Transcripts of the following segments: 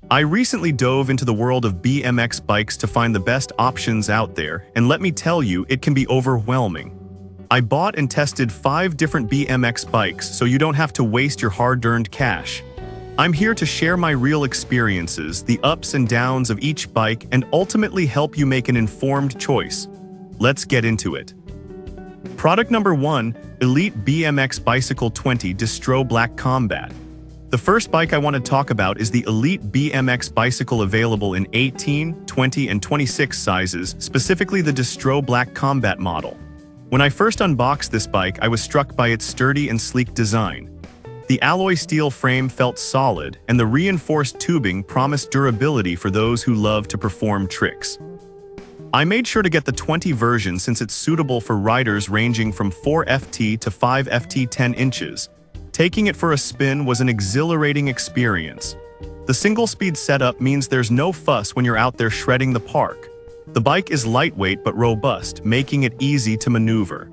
I recently dove into the world of BMX bikes to find the best options out there, and let me tell you, it can be overwhelming. I bought and tested 5 different BMX bikes so you don't have to waste your hard-earned cash. I'm here to share my real experiences, the ups and downs of each bike, and ultimately help you make an informed choice. Let's get into it. Product number 1, Elite BMX Bicycle 20 Distro Black Combat. The first bike I want to talk about is the Elite BMX bicycle, available in 18, 20, and 26 sizes, specifically the Distro Black Combat model. When I first unboxed this bike, I was struck by its sturdy and sleek design. The alloy steel frame felt solid, and the reinforced tubing promised durability for those who love to perform tricks. I made sure to get the 20 version since it's suitable for riders ranging from 4FT to 5FT 10 inches. Taking it for a spin was an exhilarating experience. The single-speed setup means there's no fuss when you're out there shredding the park. The bike is lightweight but robust, making it easy to maneuver.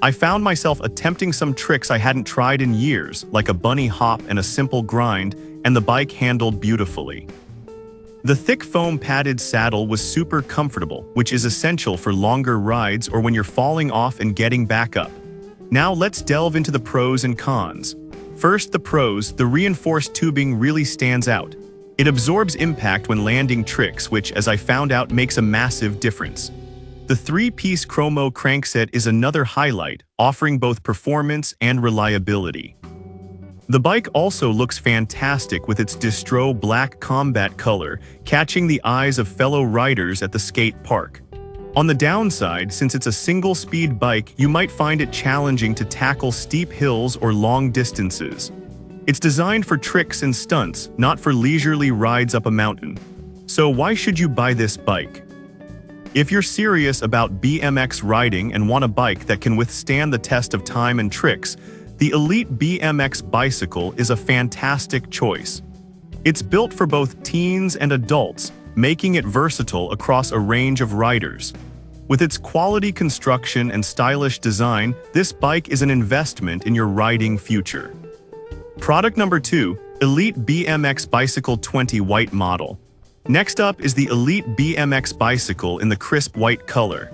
I found myself attempting some tricks I hadn't tried in years, like a bunny hop and a simple grind, and the bike handled beautifully. The thick foam padded saddle was super comfortable, which is essential for longer rides or when you're falling off and getting back up. Now let's delve into the pros and cons. First, the pros. The reinforced tubing really stands out. It absorbs impact when landing tricks, which, as I found out, makes a massive difference. The 3-piece chromo crankset is another highlight, offering both performance and reliability. The bike also looks fantastic with its Distro Black Combat color, catching the eyes of fellow riders at the skate park. On the downside, since it's a single-speed bike, you might find it challenging to tackle steep hills or long distances. It's designed for tricks and stunts, not for leisurely rides up a mountain. So why should you buy this bike? If you're serious about BMX riding and want a bike that can withstand the test of time and tricks, the Elite BMX bicycle is a fantastic choice. It's built for both teens and adults, making it versatile across a range of riders. With its quality construction and stylish design, this bike is an investment in your riding future. Product number 2, Elite BMX Bicycle 20 White Model. Next up is the Elite BMX bicycle in the crisp white color.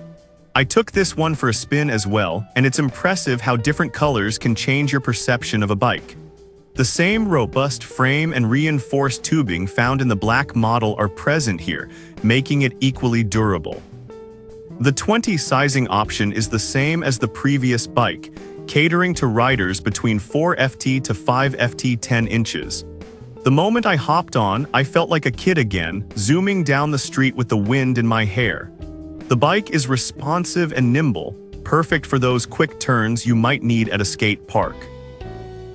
I took this one for a spin as well, and it's impressive how different colors can change your perception of a bike. The same robust frame and reinforced tubing found in the black model are present here, making it equally durable. The 20 sizing option is the same as the previous bike, catering to riders between 4FT to 5FT 10 inches. The moment I hopped on, I felt like a kid again, zooming down the street with the wind in my hair. The bike is responsive and nimble, perfect for those quick turns you might need at a skate park.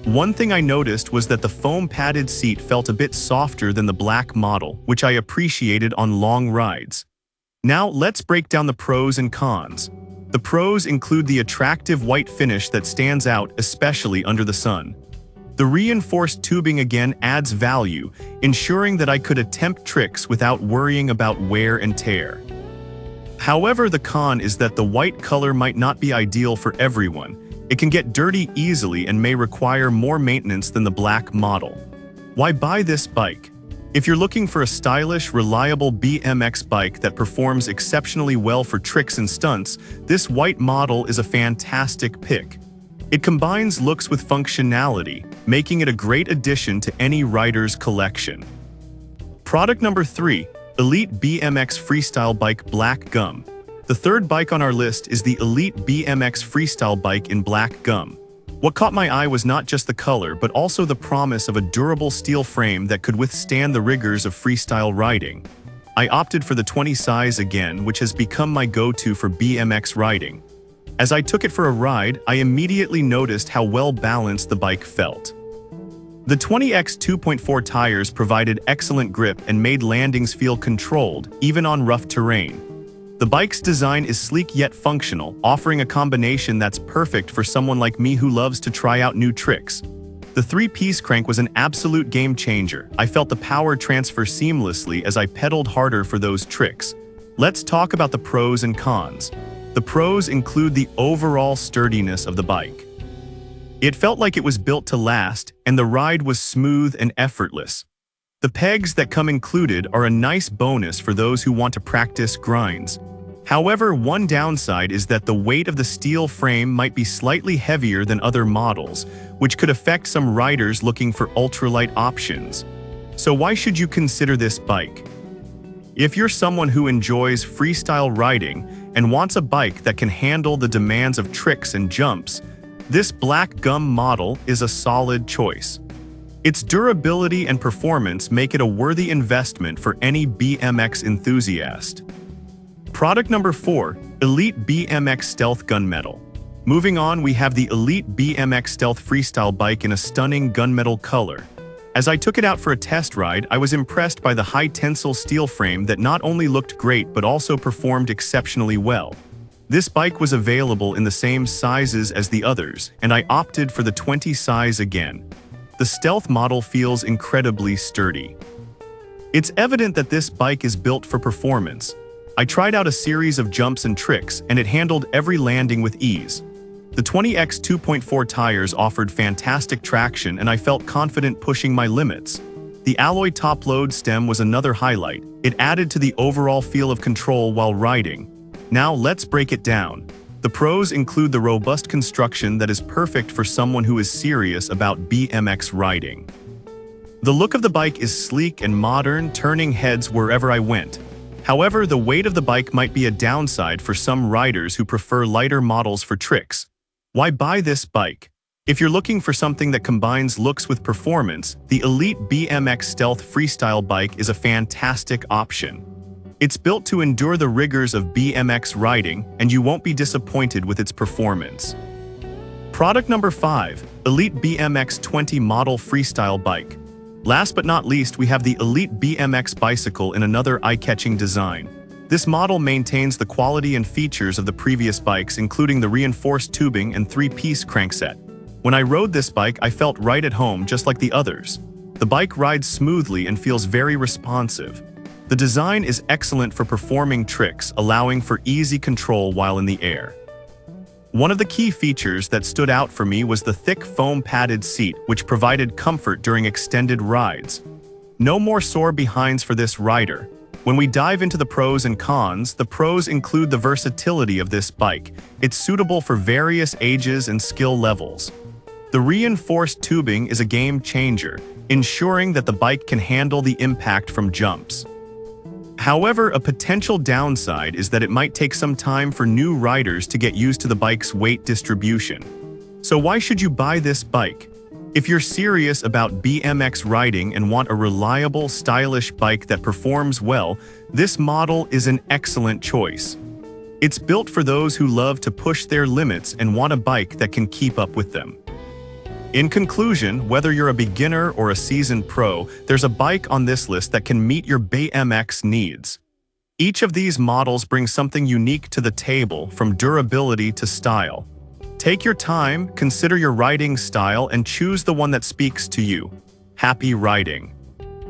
One thing I noticed was that the foam-padded seat felt a bit softer than the black model, which I appreciated on long rides. Now let's break down the pros and cons. The pros include the attractive white finish that stands out, especially under the sun. The reinforced tubing again adds value, ensuring that I could attempt tricks without worrying about wear and tear. However, the con is that the white color might not be ideal for everyone. It can get dirty easily and may require more maintenance than the black model. Why buy this bike? If you're looking for a stylish, reliable BMX bike that performs exceptionally well for tricks and stunts, this white model is a fantastic pick. It combines looks with functionality, making it a great addition to any rider's collection. Product number 3, Elite BMX Freestyle Bike Black Gum. The third bike on our list is the Elite BMX Freestyle Bike in black gum. What caught my eye was not just the color, but also the promise of a durable steel frame that could withstand the rigors of freestyle riding. I opted for the 20 size again, which has become my go-to for BMX riding. As I took it for a ride, I immediately noticed how well balanced the bike felt. The 20x 2.4 tires provided excellent grip and made landings feel controlled, even on rough terrain. The bike's design is sleek yet functional, offering a combination that's perfect for someone like me who loves to try out new tricks. The 3-piece crank was an absolute game changer. I felt the power transfer seamlessly as I pedaled harder for those tricks. Let's talk about the pros and cons. The pros include the overall sturdiness of the bike. It felt like it was built to last, and the ride was smooth and effortless. The pegs that come included are a nice bonus for those who want to practice grinds. However, one downside is that the weight of the steel frame might be slightly heavier than other models, which could affect some riders looking for ultralight options. So why should you consider this bike? If you're someone who enjoys freestyle riding and wants a bike that can handle the demands of tricks and jumps, this black gum model is a solid choice. Its durability and performance make it a worthy investment for any BMX enthusiast. Product number 4, Elite BMX Stealth Gunmetal. Moving on, we have the Elite BMX Stealth Freestyle bike in a stunning gunmetal color. As I took it out for a test ride, I was impressed by the high-tensile steel frame that not only looked great but also performed exceptionally well. This bike was available in the same sizes as the others, and I opted for the 20 size again. The Stealth model feels incredibly sturdy. It's evident that this bike is built for performance. I tried out a series of jumps and tricks, and it handled every landing with ease. The 20X 2.4 tires offered fantastic traction, and I felt confident pushing my limits. The alloy top-load stem was another highlight. It added to the overall feel of control while riding. Now let's break it down. The pros include the robust construction that is perfect for someone who is serious about BMX riding. The look of the bike is sleek and modern, turning heads wherever I went. However, the weight of the bike might be a downside for some riders who prefer lighter models for tricks. Why buy this bike? If you're looking for something that combines looks with performance, the Elite BMX Stealth Freestyle bike is a fantastic option. It's built to endure the rigors of BMX riding, and you won't be disappointed with its performance. Product number 5, Elite BMX 20 Model Freestyle Bike. Last but not least, we have the Elite BMX bicycle in another eye-catching design. This model maintains the quality and features of the previous bikes, including the reinforced tubing and 3-piece crankset. When I rode this bike, I felt right at home, just like the others. The bike rides smoothly and feels very responsive. The design is excellent for performing tricks, allowing for easy control while in the air. One of the key features that stood out for me was the thick foam-padded seat, which provided comfort during extended rides. No more sore behinds for this rider. When we dive into the pros and cons, the pros include the versatility of this bike. It's suitable for various ages and skill levels. The reinforced tubing is a game changer, ensuring that the bike can handle the impact from jumps. However, a potential downside is that it might take some time for new riders to get used to the bike's weight distribution. So why should you buy this bike? If you're serious about BMX riding and want a reliable, stylish bike that performs well, this model is an excellent choice. It's built for those who love to push their limits and want a bike that can keep up with them. In conclusion, whether you're a beginner or a seasoned pro, there's a bike on this list that can meet your BMX needs. Each of these models brings something unique to the table, from durability to style. Take your time, consider your riding style, and choose the one that speaks to you. Happy riding!